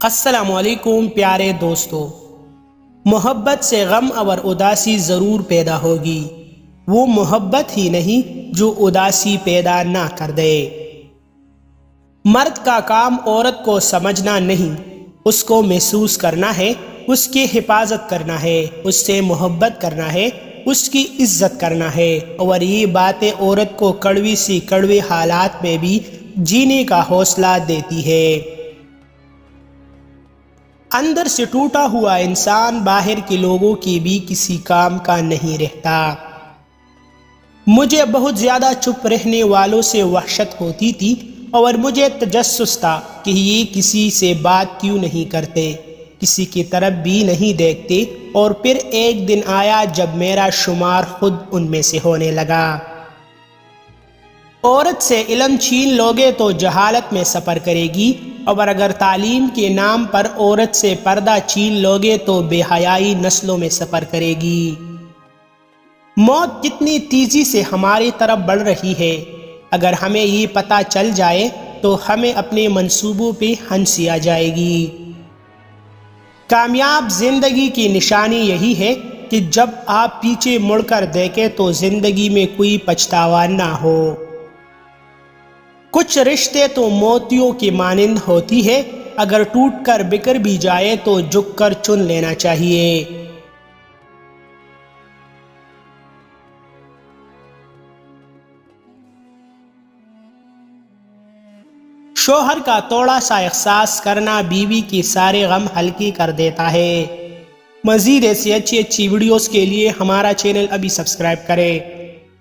السلام علیکم پیارے دوستو، محبت سے غم اور اداسی ضرور پیدا ہوگی۔ وہ محبت ہی نہیں جو اداسی پیدا نہ کر دے۔ مرد کا کام عورت کو سمجھنا نہیں، اس کو محسوس کرنا ہے، اس کی حفاظت کرنا ہے، اس سے محبت کرنا ہے، اس کی عزت کرنا ہے، اور یہ باتیں عورت کو کڑوی سی کڑوے حالات میں بھی جینے کا حوصلہ دیتی ہے۔ اندر سے ٹوٹا ہوا انسان باہر کے لوگوں کی بھی کسی کام کا نہیں رہتا۔ مجھے بہت زیادہ چپ رہنے والوں سے وحشت ہوتی تھی، اور مجھے تجسس تھا کہ یہ کسی سے بات کیوں نہیں کرتے، کسی کی طرف بھی نہیں دیکھتے، اور پھر ایک دن آیا جب میرا شمار خود ان میں سے ہونے لگا۔ عورت سے علم چھین لوگے تو جہالت میں سفر کرے گی، اور اگر تعلیم کے نام پر عورت سے پردہ چھین لوگے تو بے حیائی نسلوں میں سفر کرے گی۔ موت کتنی تیزی سے ہماری طرف بڑھ رہی ہے، اگر ہمیں یہ پتہ چل جائے تو ہمیں اپنے منصوبوں پہ ہنسی آ جائے گی۔ کامیاب زندگی کی نشانی یہی ہے کہ جب آپ پیچھے مڑ کر دیکھیں تو زندگی میں کوئی پچھتاوا نہ ہو۔ کچھ رشتے تو موتیوں کی مانند ہوتی ہے، اگر ٹوٹ کر بکھر بھی جائے تو جھک کر چن لینا چاہیے۔ شوہر کا تھوڑا سا احساس کرنا بیوی کی سارے غم ہلکی کر دیتا ہے۔ مزید ایسی اچھی ویڈیوز کے لیے ہمارا چینل ابھی سبسکرائب کریں۔